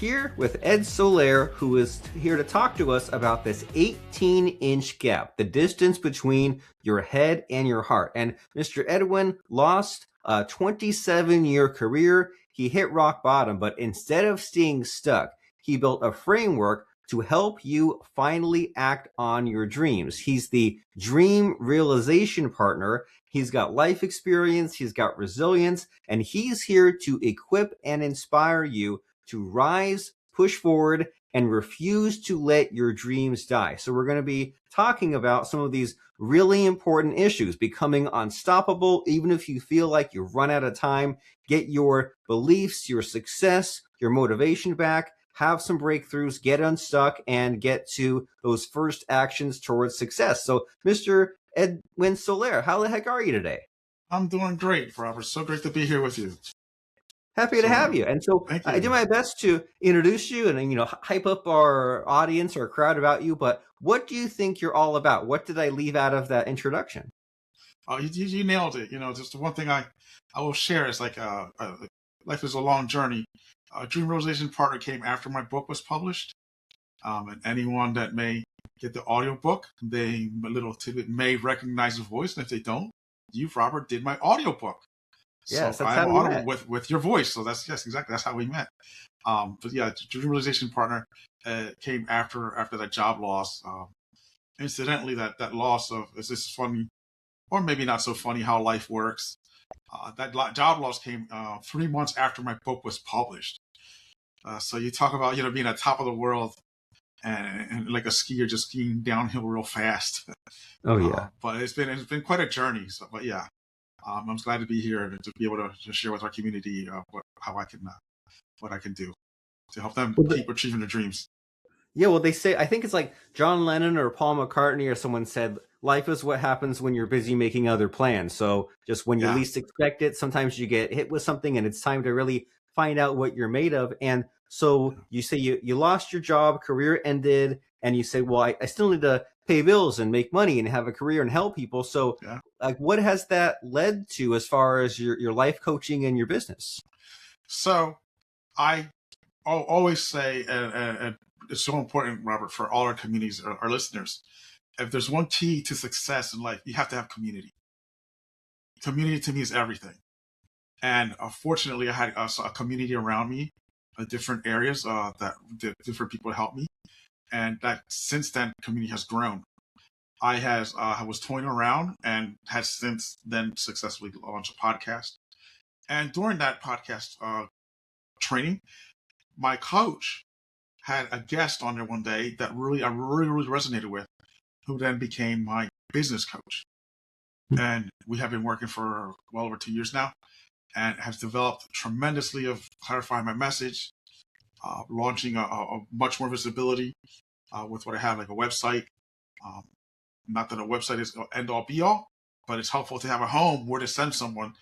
here with Ed Soler, who is here to talk to us about this 18-inch gap, the distance between your head and your heart. And Mr. Edwin lost a 27-year career. He hit rock bottom, but instead of staying stuck, he built a framework to help you finally act on your dreams. He's the dream realization partner. He's got life experience, he's got resilience, and he's here to equip and inspire you to rise, push forward, and refuse to let your dreams die. So we're going to be talking about some of these really important issues: becoming unstoppable, even if you feel like you've run out of time, get your beliefs, your success, your motivation back, have some breakthroughs, get unstuck, and get to those first actions towards success. So Mr. Edwin Soler, how the heck are you today? I'm doing great, Robert. So great to be here with you. Happy to have you. And so I do my best to introduce you and, hype up our audience or crowd about you. But what do you think you're all about? What did I leave out of that introduction? Oh, you nailed it. Just the one thing I will share is life is a long journey. A dream realization partner came after my book was published. And anyone that may get the audiobook, a little tidbit, may recognize the voice. And if they don't, you, Robert, did my audiobook. Yes, so I'm audible with your voice. So exactly. That's how we met. But yeah, dream realization partner came after that job loss. Incidentally, that loss of, is this funny or maybe not so funny how life works? That job loss came 3 months after my book was published. So you talk about being at top of the world and like a skier just skiing downhill real fast. Oh yeah. But it's been quite a journey. So, but yeah. I'm glad to be here and to be able to share with our community what I can do to help them keep achieving their dreams. Yeah, well, they say, I think it's like John Lennon or Paul McCartney or someone said, life is what happens when you're busy making other plans. So just when you least expect it, sometimes you get hit with something and it's time to really find out what you're made of. And so you say you lost your job, career ended, and you say, well, I still need to pay bills and make money and have a career and help people. So like, what has that led to as far as your life coaching and your business? So I always say, and it's so important, Robert, for all our communities, our listeners, if there's one key to success in life, you have to have community. Community to me is everything. And fortunately, I had a community around me in different areas that different people helped me. And that since then, community has grown. I was toying around and has since then successfully launched a podcast. And during that podcast training, my coach had a guest on there one day that I really resonated with, who then became my business coach. And we have been working for well over 2 years now, and have developed tremendously of clarifying my message, launching a much more visibility with what I have, like a website. Not that a website is end all be all, but it's helpful to have a home where to send someone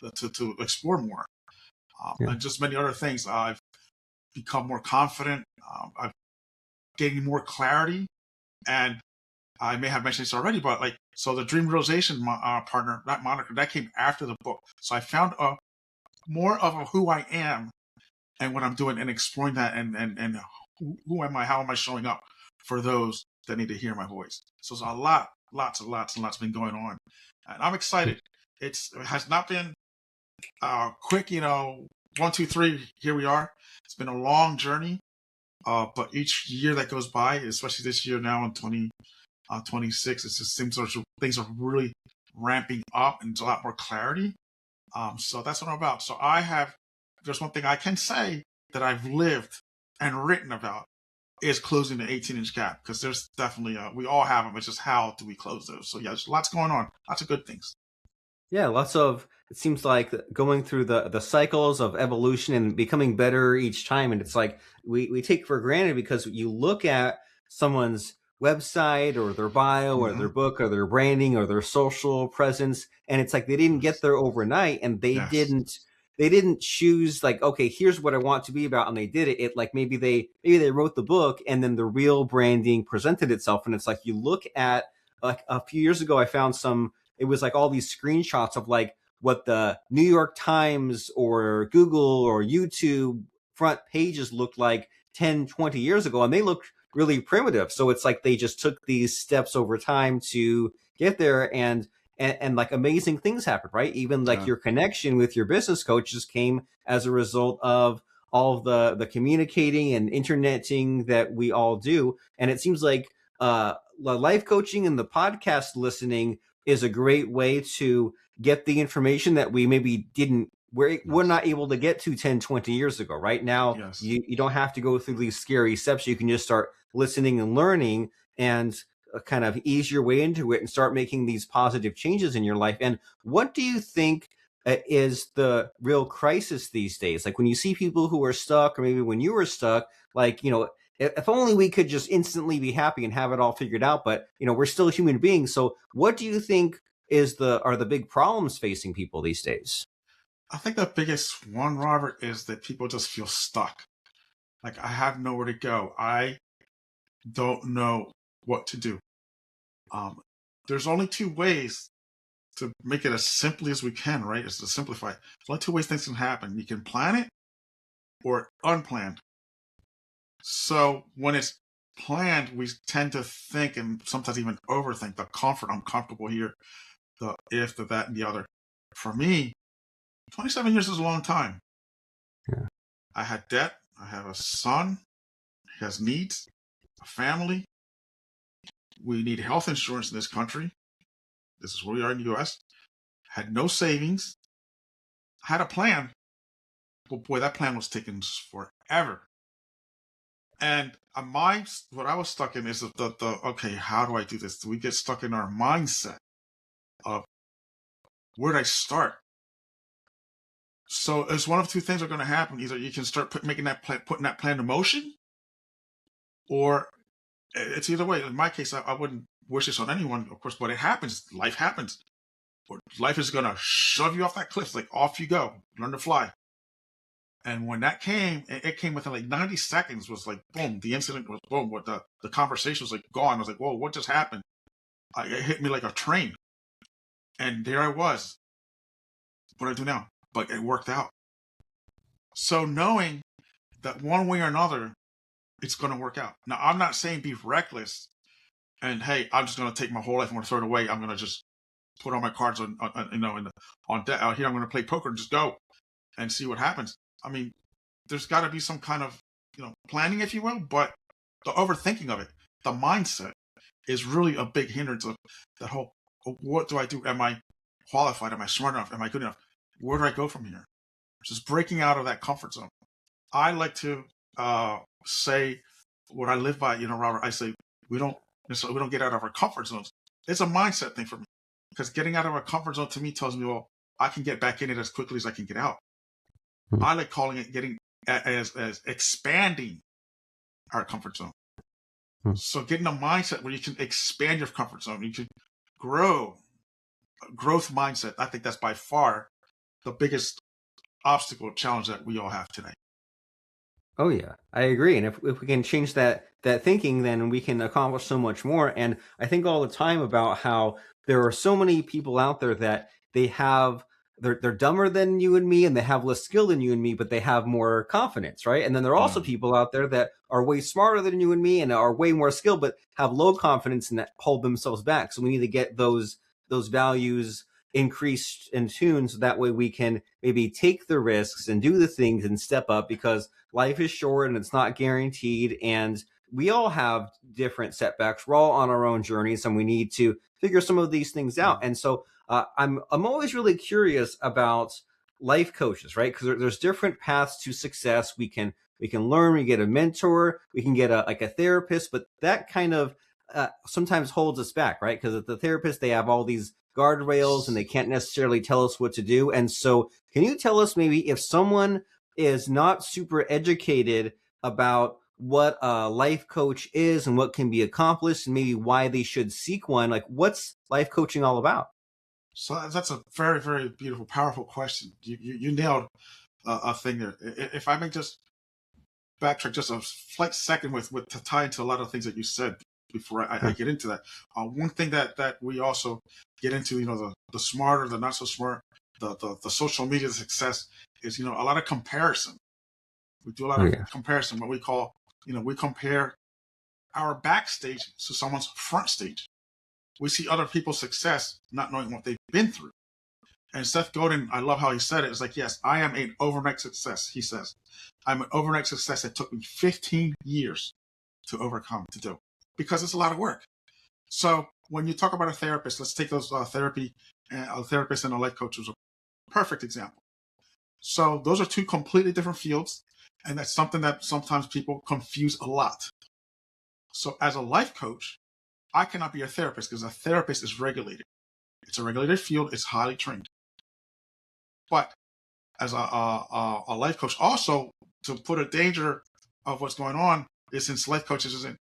to explore more. And just many other things. I've become more confident. I've gained more clarity. And I may have mentioned this already, but so the dream realization partner, that moniker, that came after the book. So I found more of who I am and what I'm doing and exploring that and who am I, how am I showing up for those that need to hear my voice. So there's lots been going on. And I'm excited. It has not been quick, 1, 2, 3, here we are. It's been a long journey. But each year that goes by, especially this year now in 2026, it just seems things are really ramping up and there's a lot more clarity. So that's what I'm about. So there's one thing I can say that I've lived and written about is closing the 18-inch gap, because there's definitely, we all have them. It's just how do we close those? So yeah, there's lots going on, lots of good things. Yeah, it seems like going through the cycles of evolution and becoming better each time. And it's like we take for granted, because you look at someone's website or their bio or their book or their branding or their social presence, and it's like they didn't get there overnight, and they didn't choose like, okay, here's what I want to be about, and they did it. It like maybe they wrote the book and then the real branding presented itself. And it's like you look at, like a few years ago, I found it was like all these screenshots of like what the New York Times or Google or YouTube front pages looked like 10, 20 years ago, and they looked really primitive. So it's like they just took these steps over time to get there, and like amazing things happened, right? Even like your connection with your business coach just came as a result of all of the communicating and interneting that we all do. And it seems like the life coaching and the podcast listening is a great way to get the information that we maybe we're not able to get to 10, 20 years ago. Right now, Yes. you don't have to go through these scary steps. You can just start listening and learning and kind of ease your way into it and start making these positive changes in your life. And what do you think is the real crisis these days? Like when you see people who are stuck, or maybe when you were stuck, like, if only we could just instantly be happy and have it all figured out, but we're still human beings. So what do you think are the big problems facing people these days? I think the biggest one, Robert, is that people just feel stuck. Like, I have nowhere to go. I don't know what to do. There's only two ways to make it as simply as we can, right? Is to simplify it. There's only two ways things can happen. You can plan it or unplanned. So when it's planned, we tend to think and sometimes even overthink the comfort. I'm comfortable here, the if, the that, and the other. For me, 27 years is a long time. Yeah. I had debt. I have a son. He has needs, a family. We need health insurance in this country. This is where we are in the U.S. Had no savings. Had a plan. But boy, that plan was taking forever. And what I was stuck in is okay, how do I do this? We get stuck in our mindset of where did I start? So it's one of two things are going to happen. Either you can start putting that plan in motion, or it's either way. In my case, I wouldn't wish this on anyone, of course, but it happens. Life happens. Life is going to shove you off that cliff. Like, off you go. Learn to fly. And when that came, it came within like 90 seconds. Was like, boom, the incident was boom. What the conversation was like gone. I was like, whoa, what just happened? It hit me like a train. And there I was. What do I do now? But it worked out. So knowing that one way or another, it's going to work out. Now, I'm not saying be reckless and, hey, I'm just going to take my whole life, I'm going to throw it away. I'm going to just put all my cards on deck out here. I'm going to play poker and just go and see what happens. I mean, there's got to be some kind of, planning, if you will, but the overthinking of it, the mindset is really a big hindrance of that whole, what do I do? Am I qualified? Am I smart enough? Am I good enough? Where do I go from here? Just breaking out of that comfort zone. I like to say what I live by, Robert. I say we don't get out of our comfort zones. It's a mindset thing for me, because getting out of our comfort zone to me tells me, well, I can get back in it as quickly as I can get out. I like calling it getting as expanding our comfort zone. So getting a mindset where you can expand your comfort zone, you can grow. Growth mindset. I think that's by far the biggest obstacle challenge that we all have today. Oh yeah, I agree. And if we can change that thinking, then we can accomplish so much more. And I think all the time about how there are so many people out there that they're dumber than you and me, and they have less skill than you and me, but they have more confidence, right? And then there are also people out there that are way smarter than you and me and are way more skilled, but have low confidence and that hold themselves back. So we need to get those values increased and tuned, so that way we can maybe take the risks and do the things and step up, because life is short and it's not guaranteed, and we all have different setbacks. We're all on our own journeys, and we need to figure some of these things out. And so I'm always really curious about life coaches, right? Because there's different paths to success. We can learn, we get a mentor, we can get a therapist, but that kind of sometimes holds us back, right? Because the therapist, they have all these guardrails and they can't necessarily tell us what to do. And so can you tell us, maybe if someone is not super educated about what a life coach is and what can be accomplished, and maybe why they should seek one, like what's life coaching all about? So that's a very, very beautiful, powerful question. You nailed a thing there. If I may just backtrack just a slight second to tie into a lot of things that you said before I get into that. One thing that we also get into, the smarter, the not so smart, the social media success is, a lot of comparison. We do a lot of comparison, what we call, we compare our backstage to someone's front stage. We see other people's success, not knowing what they've been through. And Seth Godin, I love how he said it. It's like, yes, I am an overnight success, he says. I'm an overnight success that took me 15 years to overcome, to do, because it's a lot of work. So when you talk about a therapist, let's take those a therapist and a life coach was a perfect example. So those are two completely different fields. And that's something that sometimes people confuse a lot. So as a life coach, I cannot be a therapist because a therapist is regulated. It's a regulated field. It's highly trained. But as a life coach, also to put a danger of what's going on is, since life coaches isn't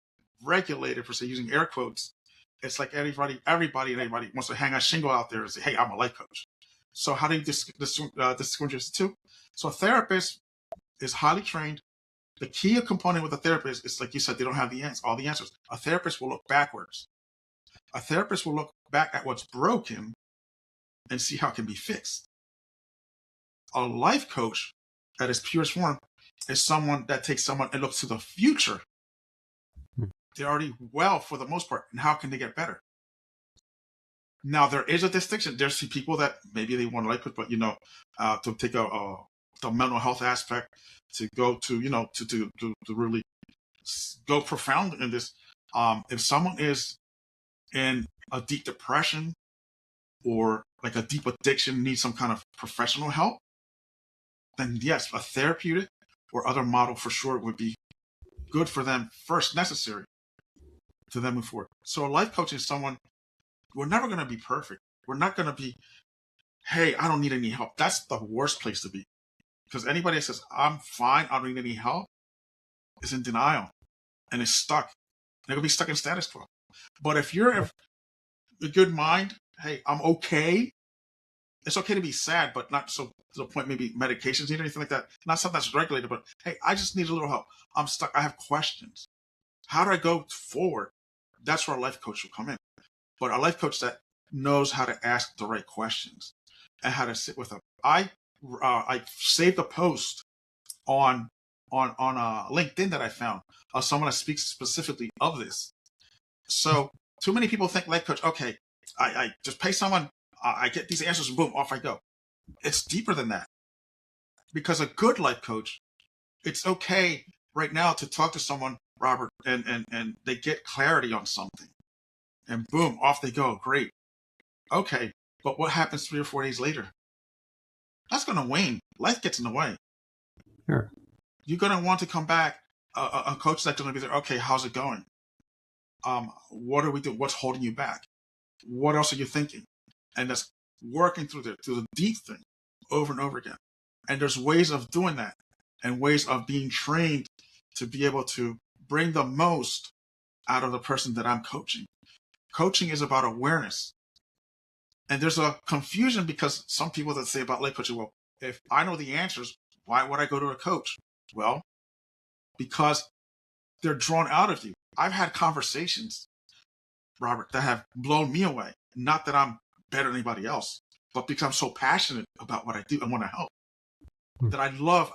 regulated, per se, using air quotes, it's like everybody wants to hang a shingle out there and say, hey, I'm a life coach. So how do you distinguish the two? So a therapist is highly trained. The key component with a therapist is, like you said, they don't have all the answers. A therapist will look backwards. A therapist will look back at what's broken and see how it can be fixed. A life coach, at its purest form, is someone that takes someone and looks to the future. They're already well, for the most part, and how can they get better? Now, there is a distinction. There's people that maybe they want a life coach, but, to take the mental health aspect, to go to, to really go profound in this. If someone is in a deep depression or like a deep addiction, needs some kind of professional help, then yes, a therapeutic or other model for sure would be good for them, first necessary to then move forward. So a life coach is someone, we're never going to be perfect. We're not going to be, hey, I don't need any help. That's the worst place to be. Because anybody that says, I'm fine, I don't need any help, is in denial and is stuck. They're going to be stuck in status quo. But if you're of a good mind, hey, I'm okay. It's okay to be sad, but not so to the point maybe medications need or anything like that. Not something that's regulated, but hey, I just need a little help. I'm stuck. I have questions. How do I go forward? That's where a life coach will come in. But a life coach that knows how to ask the right questions and how to sit with them. I saved a post on LinkedIn that I found of someone that speaks specifically of this. So too many people think life coach, okay, I just pay someone, I get these answers and boom, off I go. It's deeper than that. Because a good life coach, it's okay right now to talk to someone, Robert, and they get clarity on something. And boom, off they go. Great. Okay, but what happens 3 or 4 days later? That's going to wane. Life gets in the way. Sure. You're going to want to come back. A coach that's going to be there. Okay, how's it going? What do we do? What's holding you back? What else are you thinking? And that's working through the deep thing over and over again. And there's ways of doing that and ways of being trained to be able to bring the most out of the person that I'm coaching. Coaching is about awareness. And there's a confusion because some people that say about life coaching, well, if I know the answers, why would I go to a coach? Well, because they're drawn out of you. I've had conversations, Robert, that have blown me away. Not that I'm better than anybody else, but because I'm so passionate about what I do and want to help. That I love.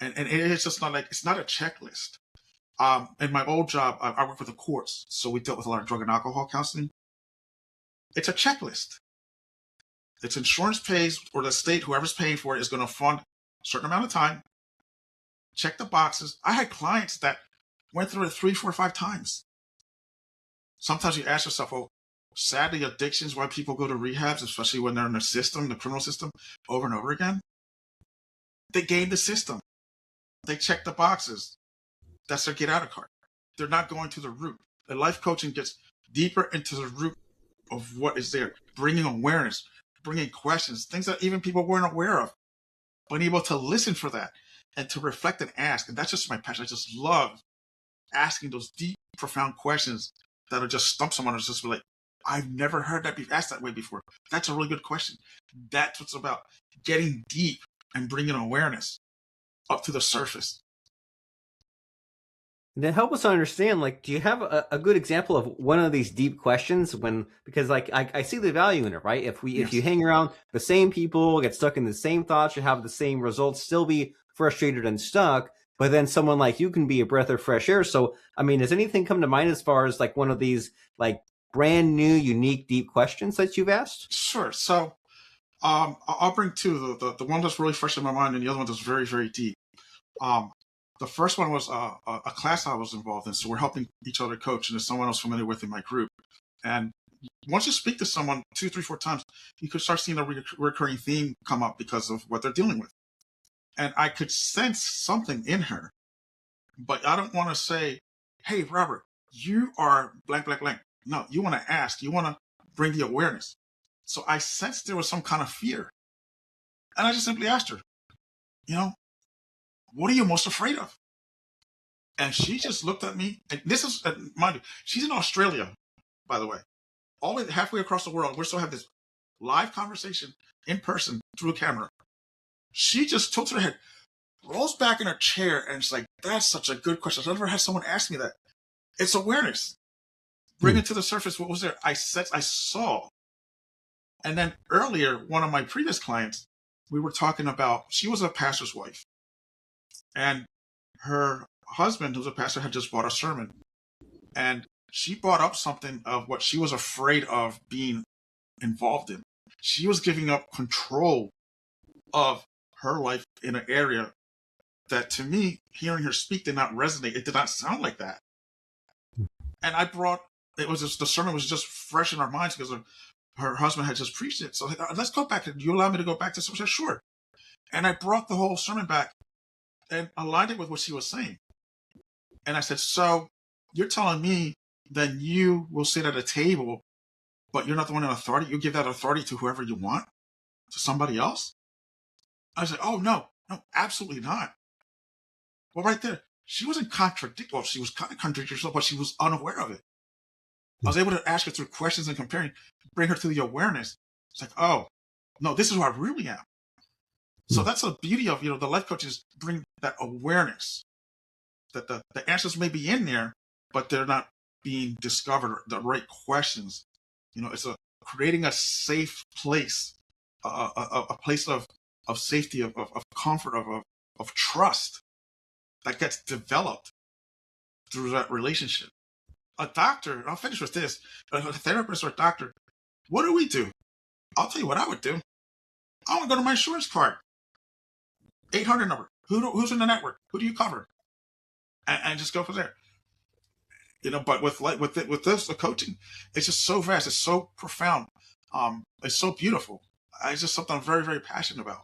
And it's just not like, it's not a checklist. In my old job, I worked with the courts. So we dealt with a lot of drug and alcohol counseling. It's a checklist. It's insurance pays, or the state, whoever's paying for it, is going to fund a certain amount of time. Check the boxes. I had clients that went through it 3, 4, 5 times. Sometimes you ask yourself, well, sadly, addictions, why people go to rehabs, especially when they're in the system, the criminal system, over and over again. They game the system. They check the boxes. That's their get out of card. They're not going to the root. The life coaching gets deeper into the root of what is there, bringing awareness, bringing questions, things that even people weren't aware of, being able to listen for that and to reflect and ask. And that's just my passion. I just love asking those deep, profound questions that'll just stump someone and just be like, I've never heard that be asked that way before. That's a really good question. That's what's about, getting deep and bringing awareness up to the surface. Then help us understand, like, do you have a good example of one of these deep questions? Because like I see the value in it, right? If you hang around the same people, get stuck in the same thoughts, you have the same results, still be frustrated and stuck. But then someone like you can be a breath of fresh air. So, I mean, does anything come to mind as far as like one of these like brand new, unique, deep questions that you've asked? Sure. So I'll bring two. The one that's really fresh in my mind, and the other one that's very, very deep. Um, the first one was a class I was involved in. So we're helping each other coach, and there's someone else familiar with in my group. And once you speak to someone 2, 3, 4 times, you could start seeing a recurring theme come up because of what they're dealing with. And I could sense something in her, but I don't want to say, "Hey, Robert, you are blank, blank, blank." No, you want to ask, you want to bring the awareness. So I sensed there was some kind of fear. And I just simply asked her, you know, what are you most afraid of? And she just looked at me. And this is, mind you, she's in Australia, by the way, all the way halfway across the world. We're still having this live conversation in person through a camera. She just tilts her head, rolls back in her chair, and it's like, that's such a good question. I've never had someone ask me that. It's awareness. Bring it to the surface. What was there? I saw. And then earlier, one of my previous clients, we were talking about, she was a pastor's wife. And her husband, who's a pastor, had just bought a sermon. And she brought up something of what she was afraid of being involved in. She was giving up control of her life in an area that, to me, hearing her speak did not resonate. It did not sound like that. And the sermon was just fresh in our minds because her husband had just preached it. So let's go back. Do you allow me to go back to something? Sure. And I brought the whole sermon back and aligned it with what she was saying. And I said, so you're telling me then you will sit at a table, but you're not the one in authority. You give that authority to whoever you want, to somebody else. I said, oh, no, absolutely not. Well, right there, she wasn't contradicting. Well, she was kind of contradicting herself, but she was unaware of it. I was able to ask her through questions and comparing, bring her to the awareness. It's like, oh, no, this is who I really am. So that's the beauty of, the life coaches bring that awareness that the answers may be in there, but they're not being discovered, the right questions. It's creating a safe place, a place of safety, of comfort, of trust that gets developed through that relationship. A doctor, and I'll finish with this, a therapist or a doctor, what do we do? I'll tell you what I would do. I want to go to my insurance card. 800 number. Who's in the network? Who do you cover? And just go from there. But with this, the coaching, it's just so vast. It's so profound. It's so beautiful. It's just something I'm very, very passionate about.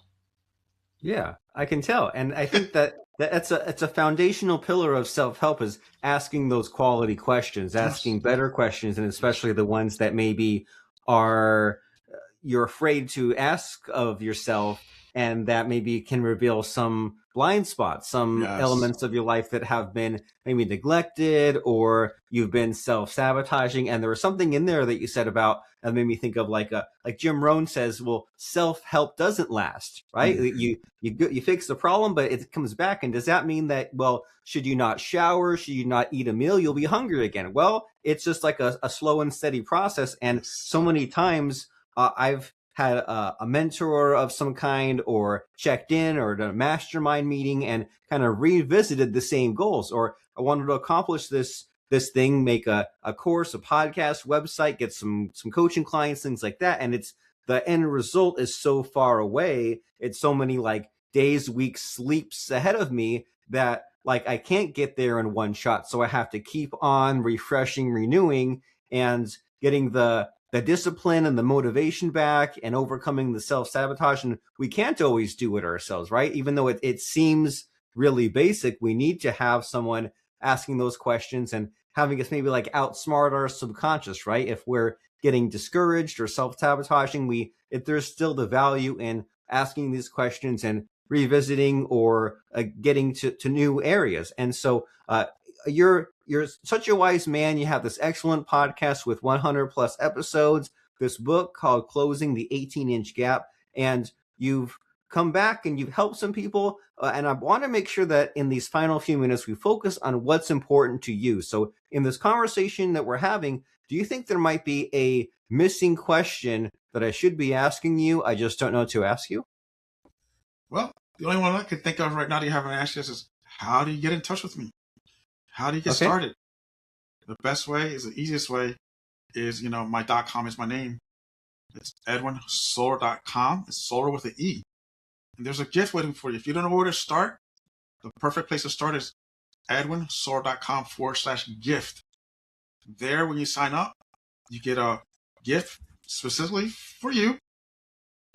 Yeah, I can tell. And I think that it's a foundational pillar of self-help is asking those quality questions, asking better questions, and especially the ones that maybe you're afraid to ask of yourself, and that maybe can reveal some blind spots, some elements of your life that have been maybe neglected or you've been self-sabotaging. And there was something in there that you said about that made me think of like Jim Rohn says, well, self-help doesn't last, right? You fix the problem, but it comes back. And does that mean that, well, should you not shower? Should you not eat a meal? You'll be hungry again. Well, it's just like a slow and steady process. And so many times I've had a mentor of some kind or checked in or done a mastermind meeting and kind of revisited the same goals, or I wanted to accomplish this thing, make a course, a podcast, website, get some coaching clients, things like that. And it's the end result is so far away. It's so many like days, weeks, sleeps ahead of me that like I can't get there in one shot. So I have to keep on refreshing, renewing, and getting the discipline and the motivation back and overcoming the self-sabotage. And we can't always do it ourselves, right? Even though it seems really basic, we need to have someone asking those questions and having us maybe like outsmart our subconscious, right? If we're getting discouraged or self-sabotaging, there's still the value in asking these questions and revisiting or getting to new areas. And so you're such a wise man. You have this excellent podcast with 100 plus episodes, this book called Closing the 18-Inch Gap, and you've come back and you've helped some people. And I want to make sure that in these final few minutes, we focus on what's important to you. So in this conversation that we're having, do you think there might be a missing question that I should be asking you? I just don't know to ask you. Well, The only one I can think of right now that you haven't asked is how do you get in touch with me? How do you get Okay. started? The best way is the easiest way is, my .com is my name. It's edwinsoler.com. It's Soler with an E. And there's a gift waiting for you. If you don't know where to start, the perfect place to start is edwinsoler.com/gift. There, when you sign up, you get a gift specifically for you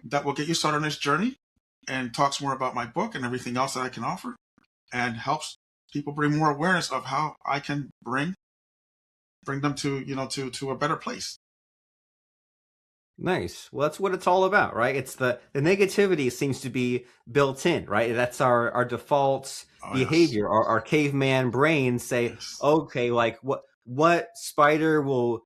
that will get you started on this journey and talks more about my book and everything else that I can offer and helps people bring more awareness of how I can bring them to, to a better place. Nice. Well, that's what it's all about, right? It's the negativity seems to be built in, right? That's our default Oh, yes. behavior. Our caveman brains say, Yes. okay, like what spider will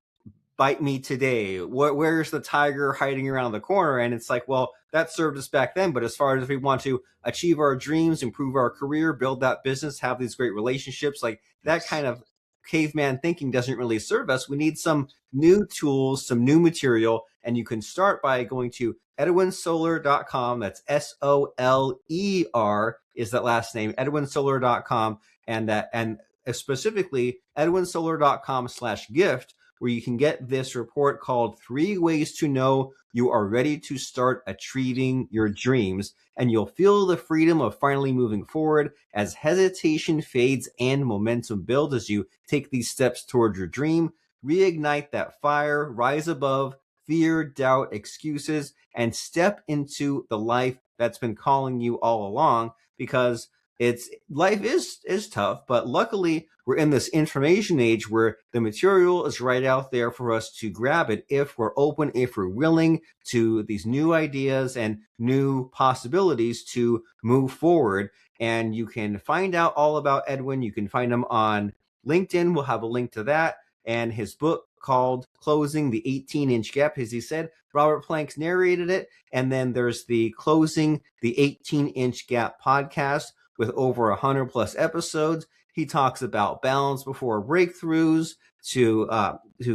bite me today? Where's the tiger hiding around the corner? And it's like, well, that served us back then. But as far as if we want to achieve our dreams, improve our career, build that business, have these great relationships, like that Yes. kind of caveman thinking doesn't really serve us. We need some new tools, some new material. And you can start by going to edwinsoler.com. That's Soler is that last name, edwinsoler.com. And specifically edwinsoler.com/gift, where you can get this report called 3 Ways to Know You Are Ready to Start Achieving Your Dreams. And you'll feel the freedom of finally moving forward as hesitation fades and momentum builds as you take these steps toward your dream. Reignite that fire, rise above fear, doubt, excuses, and step into the life that's been calling you all along, because life is tough, but luckily we're in this information age where the material is right out there for us to grab it if we're open, if we're willing to these new ideas and new possibilities to move forward. And you can find out all about Edwin. You can find him on LinkedIn. We'll have a link to that. And his book called Closing the 18-Inch Gap, as he said, Robert Planks narrated it. And then there's the Closing the 18-Inch Gap podcast with over 100 plus episodes. He talks about balance before breakthroughs to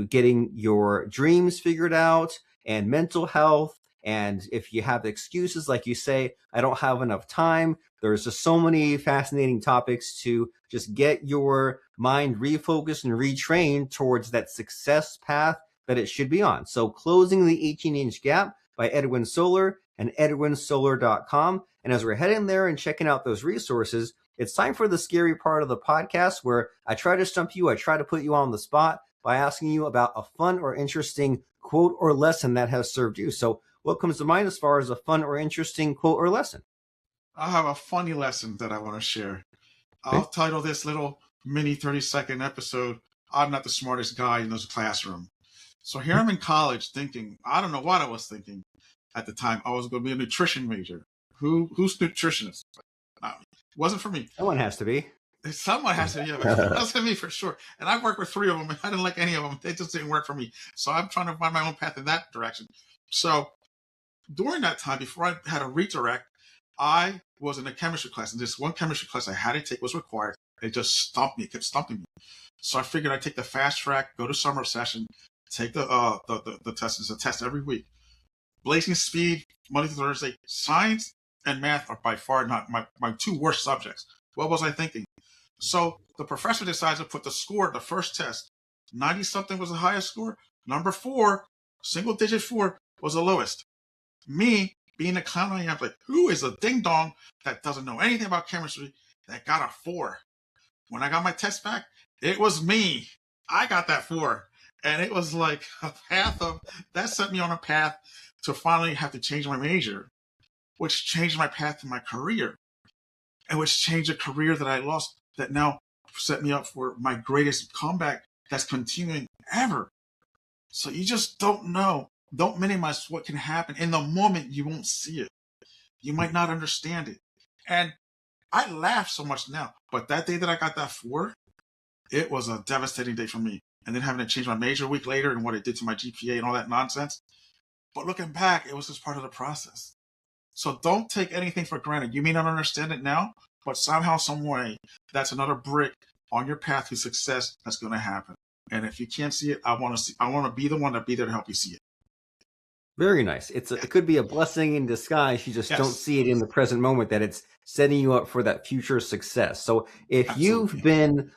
getting your dreams figured out and mental health. And if you have excuses, like you say, I don't have enough time, there's just so many fascinating topics to just get your mind refocused and retrained towards that success path that it should be on. So Closing the 18-Inch Gap by Edwin Soler and edwinsoler.com. And as we're heading there and checking out those resources, it's time for the scary part of the podcast where I try to stump you. I try to put you on the spot by asking you about a fun or interesting quote or lesson that has served you. So what comes to mind as far as a fun or interesting quote or lesson? I have a funny lesson that I want to share. I'll Okay. title this little mini 30-second episode, I'm Not the Smartest Guy in the Classroom. So here I'm in college thinking, I don't know what I was thinking at the time. I was going to be a nutrition major. Who's nutritionist? It wasn't for me. Someone has to be. Someone has to be. That's me for sure. And I've worked with 3 of them, and I didn't like any of them. They just didn't work for me. So I'm trying to find my own path in that direction. So during that time, before I had a redirect, I was in a chemistry class, and this one chemistry class I had to take was required. It just stumped me. It kept stumping me. So I figured I'd take the fast track, go to summer session, take the test. It's a test every week. Blazing speed, Monday to Thursday. Science and math are by far not my 2 worst subjects. What was I thinking? So the professor decides to put the score, the first test, 90 something was the highest score. Number 4, single digit 4 was the lowest. Me, being the clown I am, like, who is a ding dong that doesn't know anything about chemistry that got a 4? When I got my test back, it was me. I got that 4. And it was like a path that set me on a path to finally have to change my major, which changed my path to my career, and which changed a career that I lost that now set me up for my greatest comeback that's continuing ever. So you just don't know. Don't minimize what can happen. In the moment, you won't see it. You might not understand it. And I laugh so much now, but that day that I got that 4, it was a devastating day for me. And then having to change my major a week later and what it did to my GPA and all that nonsense. But looking back, it was just part of the process. So don't take anything for granted. You may not understand it now, but somehow, some way, that's another brick on your path to success that's going to happen. And if you can't see it, I want to be the one to be there to help you see it. Very nice. It could be a blessing in disguise. You just don't Yes, see it in the present moment, that it's setting you up for that future success. So if you've absolutely. been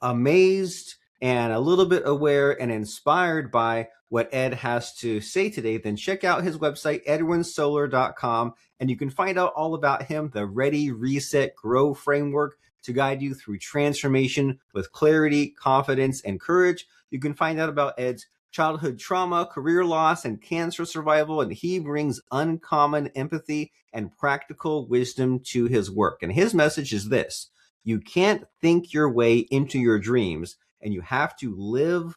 amazed and a little bit aware and inspired by what Ed has to say today, then check out his website, edwinsoler.com, and you can find out all about him, the Ready, Reset, Grow framework to guide you through transformation with clarity, confidence, and courage. You can find out about Ed's childhood trauma, career loss, and cancer survival, and he brings uncommon empathy and practical wisdom to his work. And his message is this: you can't think your way into your dreams, and you have to live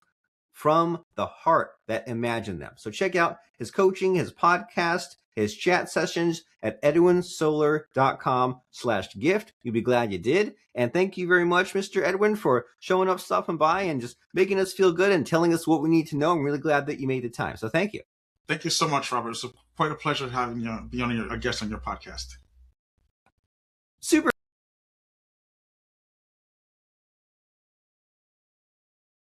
from the heart that imagined them. So check out his coaching, his podcast, his chat sessions at edwinsoler.com/gift. You'll be glad you did. And thank you very much, Mr. Edwin, for showing up, stopping by, and just making us feel good and telling us what we need to know. I'm really glad that you made the time. So thank you. Thank you so much, Robert. It's quite a pleasure having you be on a guest on your podcast.